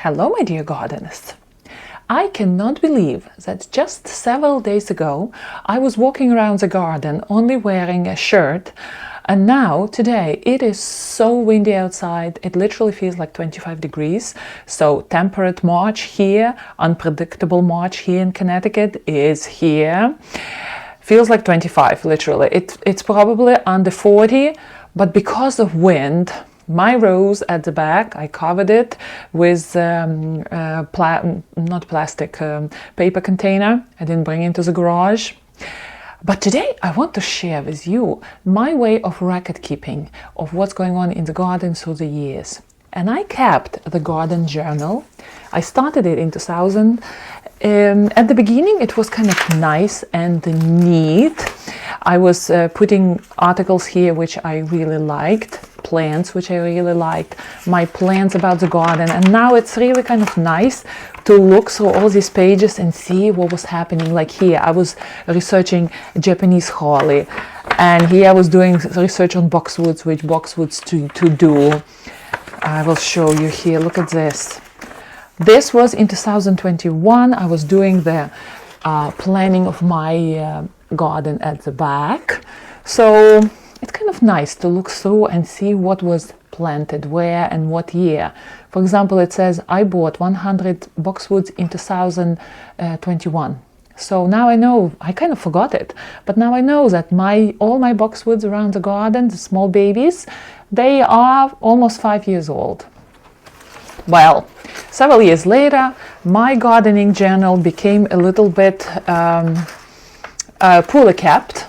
Hello, my dear gardeners. I cannot believe that just several days ago I was walking around the garden only wearing a shirt, and now today it is so windy outside. It literally feels like 25 degrees. So temperate March here, unpredictable March here in Connecticut is here. Feels like 25 literally. It's probably under 40, but because of wind, my rose at the back, I covered it with not plastic, paper container. I didn't bring it into the garage. But today I want to share with you my way of record keeping of what's going on in the garden through the years. And I kept the garden journal. I started it in 2000. At the beginning it was kind of nice and neat. I was putting articles here which I really liked, plants which I really liked, my plans about the garden, and now it's really kind of nice to look through all these pages and see what was happening. Like here I was researching Japanese holly, and here I was doing research on boxwoods, which boxwoods to do. I will show you here. Look at this. This was in 2021. I was doing the planning of my garden at the back. So it's kind of nice to look through and see what was planted where and what year. For example, it says I bought 100 boxwoods in 2021. So now I know, I kind of forgot it, but now I know that all my boxwoods around the garden, the small babies, they are almost 5 years old. Well, several years later, my gardening journal became a little bit poorly kept.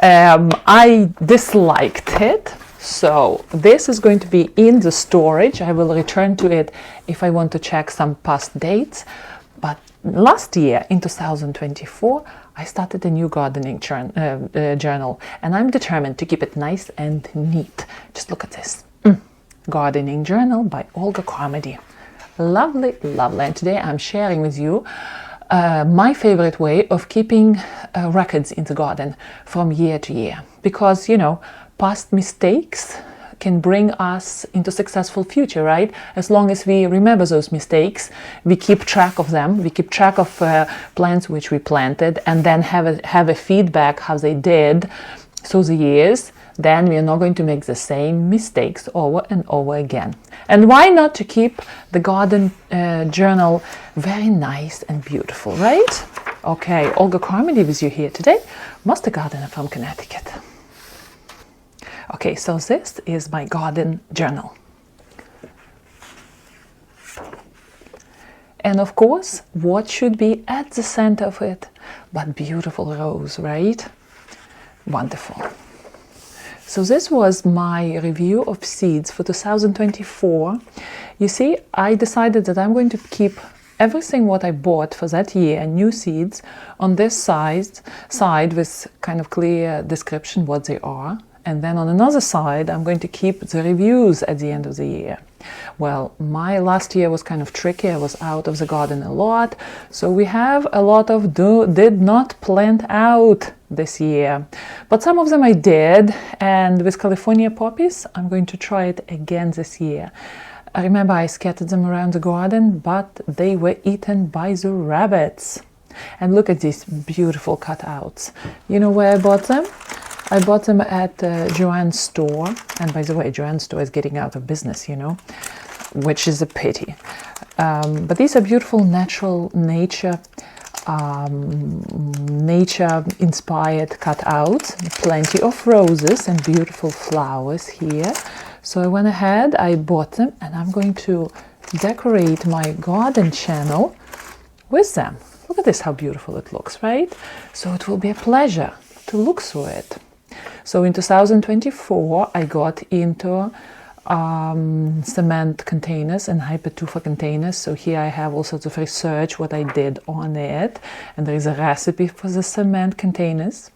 I disliked it, so this is going to be in the storage. I will return to it if I want to check some past dates. But last year, in 2024, I started a new gardening journal, and I'm determined to keep it nice and neat. Just look at this. Gardening journal by Olga Carmody. Lovely, lovely. And today I'm sharing with you my favorite way of keeping records in the garden from year to year. Because, you know, past mistakes can bring us into successful future, right? As long as we remember those mistakes, we keep track of them, we keep track of plants which we planted, and then have a feedback how they did through the years. Then we are not going to make the same mistakes over and over again. And why not to keep the garden journal very nice and beautiful, right? Okay, Olga Carmody with you here today, master gardener from Connecticut. Okay, so this is my garden journal. And of course, what should be at the center of it but beautiful rose, right? Wonderful. So this was my review of seeds for 2024. You see, I decided that I'm going to keep everything what I bought for that year, new seeds, on this side with kind of clear description what they are. And then on another side, I'm going to keep the reviews at the end of the year. Well, my last year was kind of tricky. I was out of the garden a lot. So we have a lot of did not plant out this year. But some of them I did. And with California poppies, I'm going to try it again this year. I remember I scattered them around the garden, but they were eaten by the rabbits. And look at these beautiful cutouts. You know where I bought them? I bought them at Joann's store, and by the way, Joann's store is getting out of business, you know, which is a pity. But these are beautiful, natural, nature-inspired cutouts. Plenty of roses and beautiful flowers here. So I went ahead, I bought them, and I'm going to decorate my garden channel with them. Look at this, how beautiful it looks, right? So it will be a pleasure to look through it. So in 2024, I got into cement containers and hypertufa containers. So here I have all sorts of research what I did on it, and there is a recipe for the cement containers.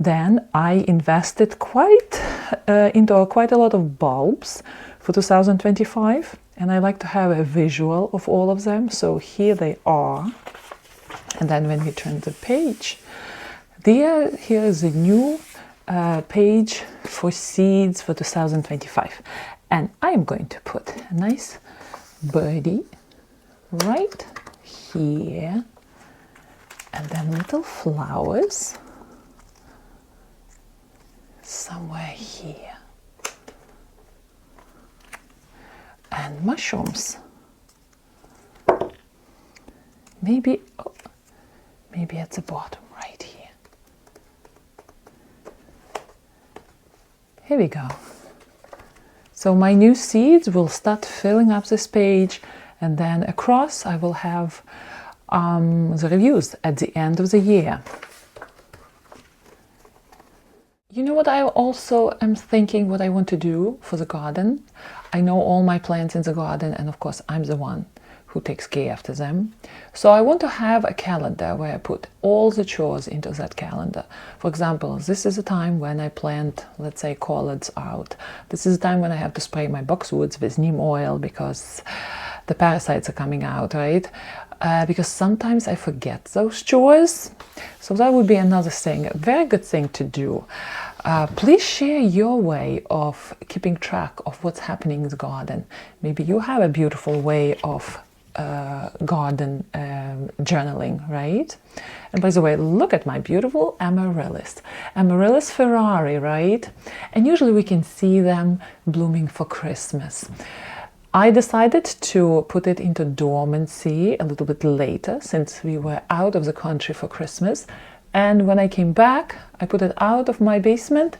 Then I invested into quite a lot of bulbs for 2025, and I like to have a visual of all of them. So here they are. And then when we turn the page, here is a new page for seeds for 2025, and I'm going to put a nice birdie right here, and then little flowers somewhere here, and mushrooms. Maybe at the bottom right here. Here we go. So my new seeds will start filling up this page, and then across I will have the reviews at the end of the year. You know what I also am thinking what I want to do for the garden? I know all my plants in the garden, and of course I'm the one who takes care after them. So I want to have a calendar where I put all the chores into that calendar. For example, this is a time when I plant, let's say, collards out. This is a time when I have to spray my boxwoods with neem oil because the parasites are coming out, right? Because sometimes I forget those chores. So that would be another thing, a very good thing to do. Please share your way of keeping track of what's happening in the garden. Maybe you have a beautiful way of garden journaling, right? And by the way, look at my beautiful amaryllis. Amaryllis Ferrari, right? And usually we can see them blooming for Christmas. I decided to put it into dormancy a little bit later since we were out of the country for Christmas. And when I came back, I put it out of my basement,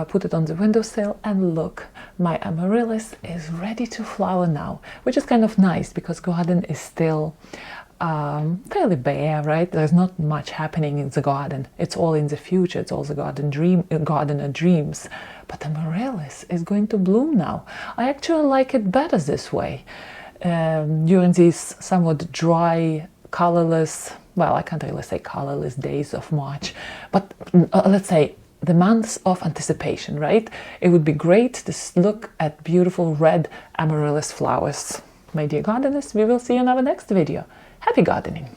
put it on the windowsill, and look, my amaryllis is ready to flower now, which is kind of nice because garden is still fairly bare, right? There's not much happening in the garden. It's all in the future. It's all the gardener dreams. But amaryllis is going to bloom now. I actually like it better this way. During these somewhat dry, colorless, well, I can't really say colorless days of March, but let's say the months of anticipation, right? It would be great to look at beautiful red amaryllis flowers. My dear gardeners, we will see you in our next video. Happy gardening!